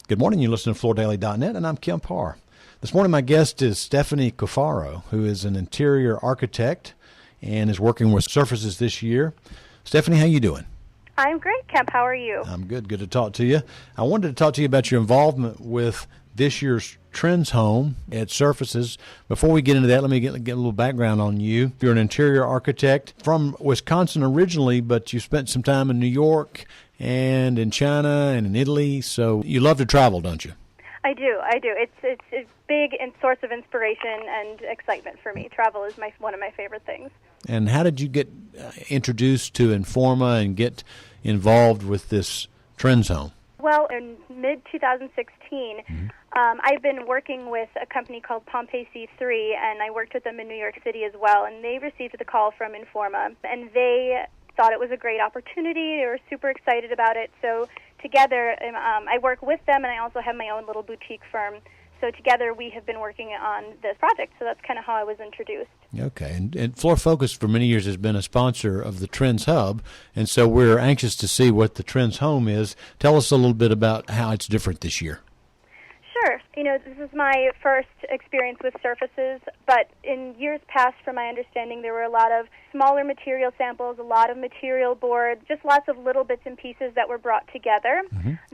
Good morning. You listen to FloorDaily.net, and I'm Kim Parr. This morning, my guest is Stephanie Coffaro, who is an interior architect and is working with surfaces this year. Stephanie, how you doing? I'm great, Kemp. How are you? I'm good. Good to talk to you. I wanted to talk to you about your involvement with this year's Trends Home at Surfaces. Before we get into that, let me get a little background on you. You're an interior architect from Wisconsin originally, but you spent some time in New York and in China and in Italy, so you love to travel, don't you? I do. It's a big source of inspiration and excitement for me. Travel is one of my favorite things. And how did you get introduced to Informa and get involved with this Trends Home? Well, in mid-2016, I've been working with a company called Pompeii C3, and I worked with them in New York City as well, and they received the call from Informa, and they thought it was a great opportunity. They were super excited about it. So together, I work with them, and I also have my own little boutique firm. So together, we have been working on this project. So that's kind of how I was introduced. Okay. And Floor Focus for many years has been a sponsor of the Trends Hub, and so we're anxious to see what the Trends Home is. Tell us a little bit about how it's different this year. Sure. This is my first experience with surfaces, but in years past, from my understanding, there were a lot of smaller material samples, a lot of material boards, just lots of little bits and pieces that were brought together.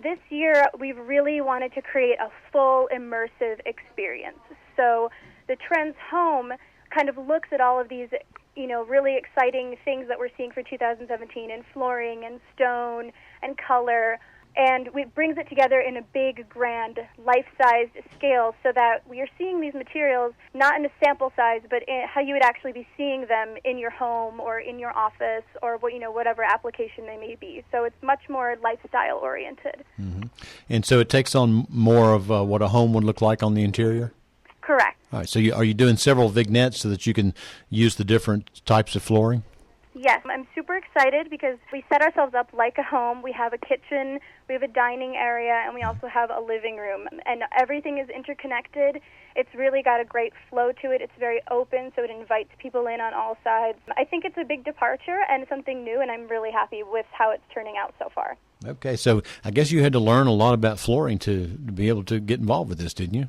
This year, we've really wanted to create a full immersive experience. So the Trends Home kind of looks at all of these, really exciting things that we're seeing for 2017 in flooring and stone and color, and it brings it together in a big, grand, life-sized scale so that we are seeing these materials not in a sample size, but how you would actually be seeing them in your home or in your office or whatever application they may be. So it's much more lifestyle-oriented. And so it takes on more of what a home would look like on the interior? Correct. All right. So are you doing several vignettes so that you can use the different types of flooring? Yes, I'm super excited because we set ourselves up like a home. We have a kitchen, we have a dining area, and we also have a living room. And everything is interconnected. It's really got a great flow to it. It's very open, so it invites people in on all sides. I think it's a big departure and something new, and I'm really happy with how it's turning out so far. Okay, so I guess you had to learn a lot about flooring to be able to get involved with this, didn't you?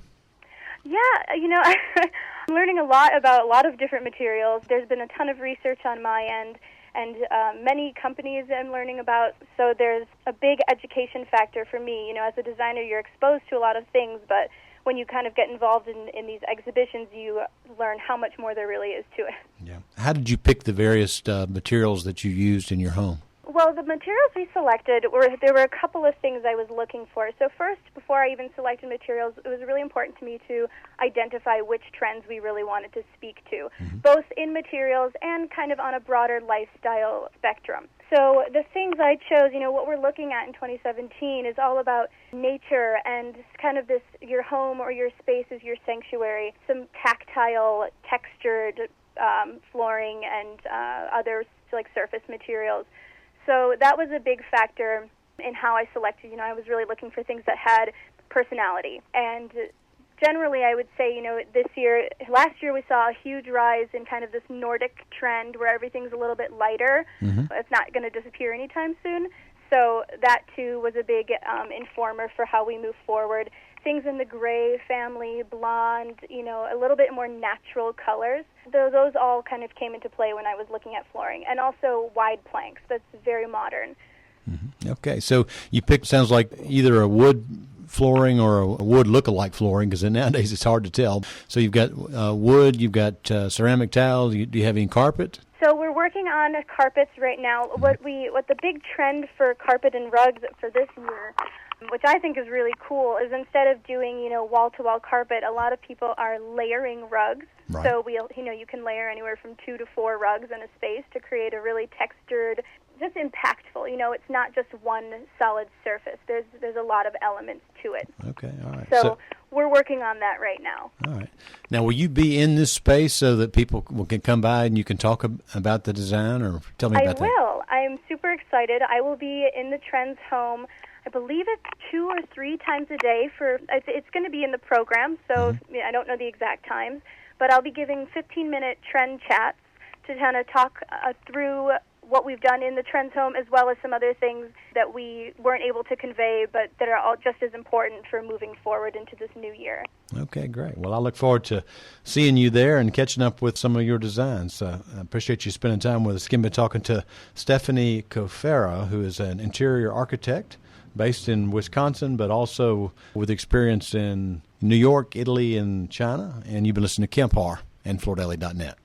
Yeah, I'm learning a lot about a lot of different materials. There's been a ton of research on my end, and many companies I'm learning about, so there's a big education factor for me. As a designer, you're exposed to a lot of things, but when you kind of get involved in these exhibitions, you learn how much more there really is to it. Yeah. How did you pick the various materials that you used in your home? Well, the materials we selected, there were a couple of things I was looking for. So first, before I even selected materials, it was really important to me to identify which trends we really wanted to speak to, both in materials and kind of on a broader lifestyle spectrum. So the things I chose, what we're looking at in 2017 is all about nature and kind of this, your home or your space is your sanctuary, some tactile, textured flooring and other surface materials. So that was a big factor in how I selected. I was really looking for things that had personality. And generally, I would say, last year we saw a huge rise in kind of this Nordic trend where everything's a little bit lighter. It's not going to disappear anytime soon. So that, too, was a big informer for how we move forward. Things in the gray family, blonde, a little bit more natural colors. Those all kind of came into play when I was looking at flooring. And also wide planks. That's very modern. Okay, so you picked, sounds like either a wood flooring or a wood look-alike flooring, because nowadays it's hard to tell. So you've got wood, you've got ceramic tiles. Do you have any carpet? So we're working on carpets right now. What the big trend for carpet and rugs for this year, which I think is really cool, is instead of doing, wall-to-wall carpet, a lot of people are layering rugs. Right. So you can layer anywhere from 2 to 4 rugs in a space to create a really textured, just impactful. It's not just one solid surface. There's a lot of elements to it. Okay, all right. So we're working on that right now. All right. Now, will you be in this space so that people can come by and you can talk about the design, or tell me about that? I will. I'm super excited. I will be in the Trends Home. I believe it's 2 or 3 times a day. It's going to be in the program, so I don't know the exact times. But I'll be giving 15-minute trend chats to kind of talk through what we've done in the Trends Home, as well as some other things that we weren't able to convey, but that are all just as important for moving forward into this new year. Okay, great. Well, I look forward to seeing you there and catching up with some of your designs. I appreciate you spending time with us. Again, been talking to Stephanie Coffaro, who is an interior architect based in Wisconsin, but also with experience in New York, Italy, and China. And you've been listening to Kemp Harr and FloorDaily.net.